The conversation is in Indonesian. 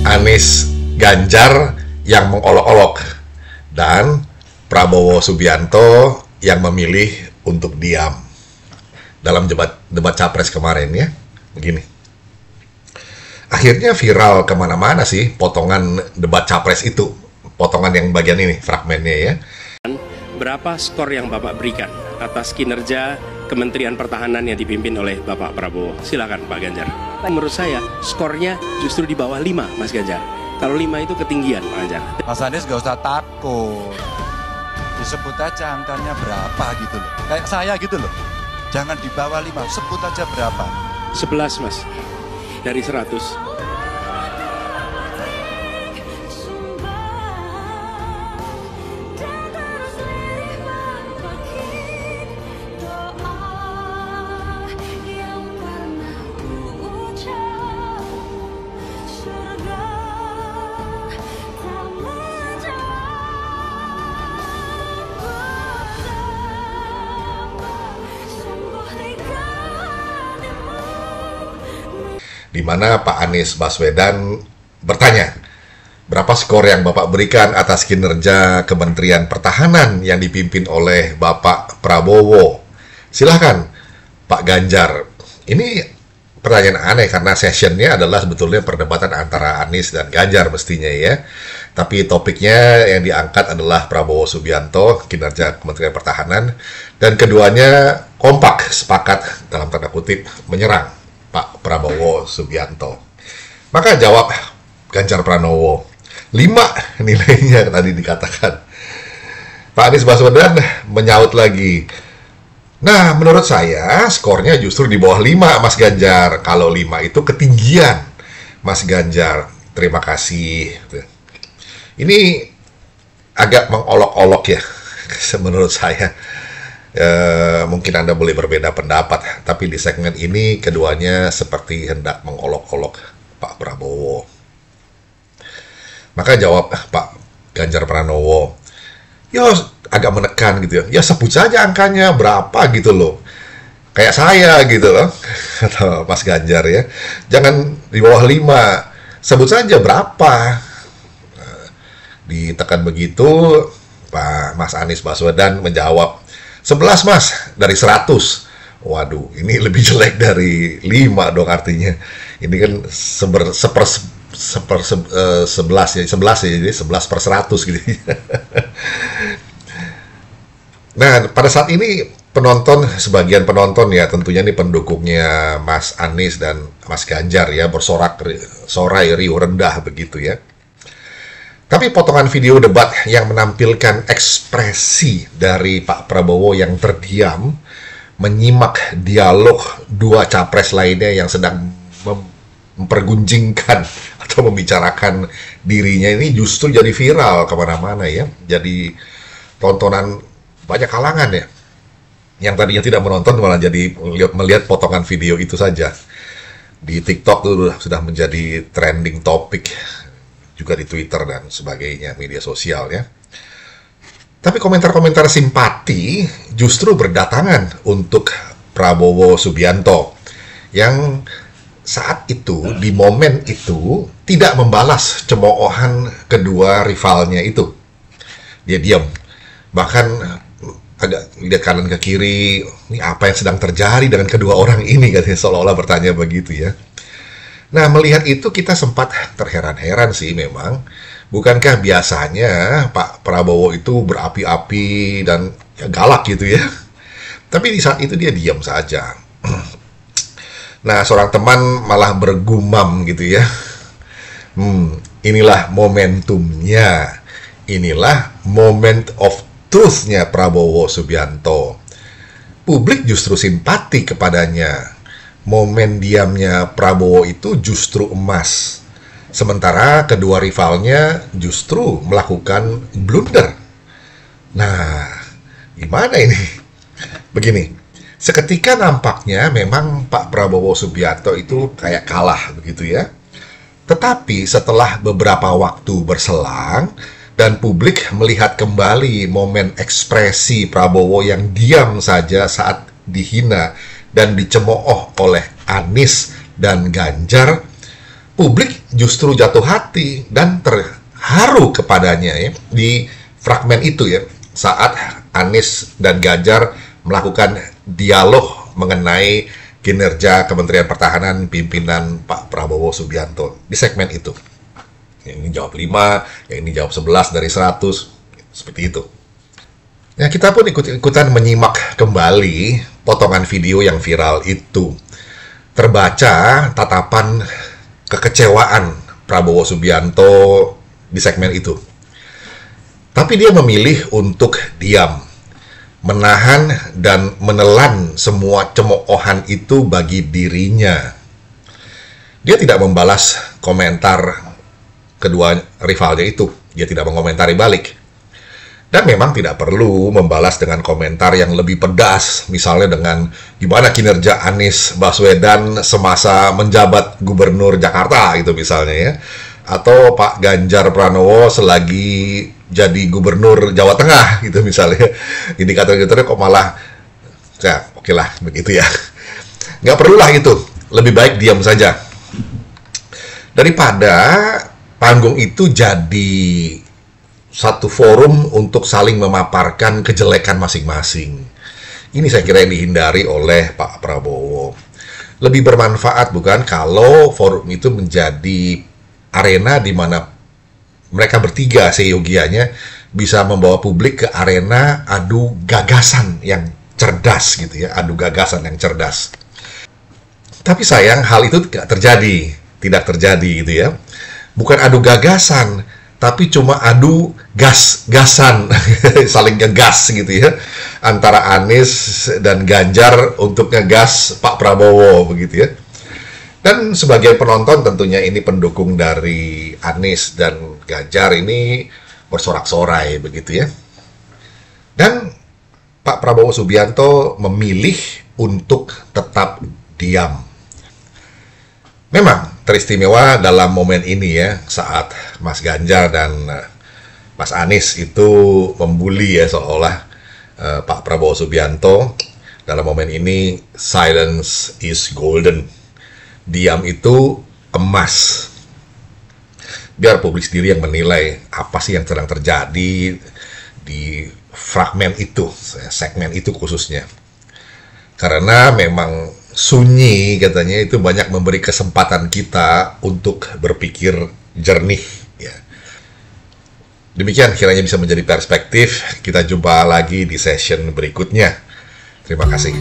Anies Ganjar yang mengolok-olok dan Prabowo Subianto yang memilih untuk diam dalam debat capres kemarin ya. Begini, akhirnya viral kemana-mana sih potongan debat capres itu, potongan yang bagian ini, fragmennya ya. Berapa skor yang Bapak berikan atas kinerja Kementerian Pertahanan yang dipimpin oleh Bapak Prabowo? Silakan Pak Ganjar. Menurut saya skornya justru di bawah 5 Mas Ganjar. Kalau 5 itu ketinggian Pak Ganjar. Mas Anies gak usah takut, disebut aja angkanya berapa gitu loh. Kayak saya gitu loh, jangan di bawah 5, sebut aja berapa. 11 Mas, dari 100. Di mana Pak Anies Baswedan bertanya, berapa skor yang Bapak berikan atas kinerja Kementerian Pertahanan yang dipimpin oleh Bapak Prabowo? Silahkan Pak Ganjar. Ini pertanyaan aneh karena sessionnya adalah sebetulnya perdebatan antara Anies dan Ganjar mestinya ya. Tapi topiknya yang diangkat adalah Prabowo Subianto, kinerja Kementerian Pertahanan, dan keduanya kompak sepakat dalam tanda kutip menyerang Pak Prabowo Subianto. Maka jawab Ganjar Pranowo, 5 nilainya tadi dikatakan. Pak Anies Baswedan menyaut lagi, nah menurut saya skornya justru di bawah 5 Mas Ganjar. Kalau 5 itu ketinggian Mas Ganjar. Terima kasih. Ini agak mengolok-olok ya menurut saya. Mungkin Anda boleh berbeda pendapat, tapi di segmen ini keduanya seperti hendak mengolok-olok Pak Prabowo. Maka jawab Pak Ganjar Pranowo, ya agak menekan gitu ya, ya sebut saja angkanya berapa gitu loh, kayak saya gitu loh, atau Mas Ganjar ya, jangan di bawah 5, sebut saja berapa. Ditekan begitu, Pak Mas Anies Baswedan menjawab, 11 Mas, dari 100. Waduh, ini lebih jelek dari 5 dong artinya. Ini kan 11 ya, 11 ya, jadi 11 per 100 gitu. Nah, pada saat ini sebagian penonton ya, tentunya ini pendukungnya Mas Anies dan Mas Ganjar ya, bersorai riuh rendah begitu ya. Tapi potongan video debat yang menampilkan ekspresi dari Pak Prabowo yang terdiam, menyimak dialog dua capres lainnya yang sedang mempergunjingkan atau membicarakan dirinya, ini justru jadi viral kemana-mana ya. Jadi tontonan banyak kalangan ya. Yang tadinya tidak menonton malah jadi melihat potongan video itu saja. Di TikTok itu sudah menjadi trending topik, juga di Twitter dan sebagainya, media sosial ya. Tapi komentar-komentar simpati justru berdatangan untuk Prabowo Subianto yang saat itu, di momen itu, tidak membalas cemoohan kedua rivalnya itu. Dia diam. Bahkan agak lihat kanan ke kiri, ini apa yang sedang terjadi dengan kedua orang ini, katanya, seolah-olah bertanya begitu ya. Nah, melihat itu kita sempat terheran-heran sih memang. Bukankah biasanya Pak Prabowo itu berapi-api dan ya, galak gitu ya. Tapi di saat itu dia diam saja. Nah, seorang teman malah bergumam gitu ya. Inilah momentumnya. Inilah moment of truth-nya Prabowo Subianto. Publik justru simpati kepadanya. Momen diamnya Prabowo itu justru emas. Sementara kedua rivalnya justru melakukan blunder. Nah, gimana ini? Begini, seketika nampaknya memang Pak Prabowo Subianto itu kayak kalah begitu ya. Tetapi setelah beberapa waktu berselang dan publik melihat kembali momen ekspresi Prabowo yang diam saja saat dihina dan dicemooh oleh Anies dan Ganjar, publik justru jatuh hati dan terharu kepadanya ya di fragmen itu ya, saat Anies dan Ganjar melakukan dialog mengenai kinerja Kementerian Pertahanan pimpinan Pak Prabowo Subianto di segmen itu. Yang ini jawab 5, yang ini jawab 11 dari 100, seperti itu. Ya, kita pun ikut-ikutan menyimak kembali potongan video yang viral itu. Terbaca tatapan kekecewaan Prabowo Subianto di segmen itu. Tapi dia memilih untuk diam, menahan dan menelan semua cemoohan itu bagi dirinya. Dia tidak membalas komentar kedua rivalnya itu. Dia tidak mengomentari balik. Dan memang tidak perlu membalas dengan komentar yang lebih pedas, misalnya dengan gimana kinerja Anies Baswedan semasa menjabat gubernur Jakarta gitu misalnya ya. Atau Pak Ganjar Pranowo selagi jadi gubernur Jawa Tengah gitu misalnya. Indikator-indikatornya kok malah, ya oke lah begitu ya. Nggak perlulah itu, lebih baik diam saja. Daripada panggung itu jadi satu forum untuk saling memaparkan kejelekan masing-masing. Ini saya kira yang dihindari oleh Pak Prabowo. Lebih bermanfaat bukan kalau forum itu menjadi arena di mana mereka bertiga seyogianya bisa membawa publik ke arena adu gagasan yang cerdas gitu ya, adu gagasan yang cerdas. Tapi sayang hal itu tidak terjadi gitu ya. Bukan adu gagasan, tapi cuma adu gas-gasan, saling ngegas gitu ya, antara Anies dan Ganjar untuk ngegas Pak Prabowo begitu ya. Dan sebagian penonton tentunya ini pendukung dari Anies dan Ganjar ini bersorak-sorai begitu ya. Dan Pak Prabowo Subianto memilih untuk tetap diam. Memang teristimewa dalam momen ini ya, saat Mas Ganjar dan Mas Anies itu membuli ya seolah Pak Prabowo Subianto. Dalam momen ini silence is golden. Diam itu emas. Biar publik sendiri yang menilai apa sih yang sedang terjadi di fragmen itu, segmen itu khususnya. Karena memang sunyi katanya itu banyak memberi kesempatan kita untuk berpikir jernih ya. Demikian kiranya bisa menjadi perspektif. Kita jumpa lagi di session berikutnya. Terima kasih.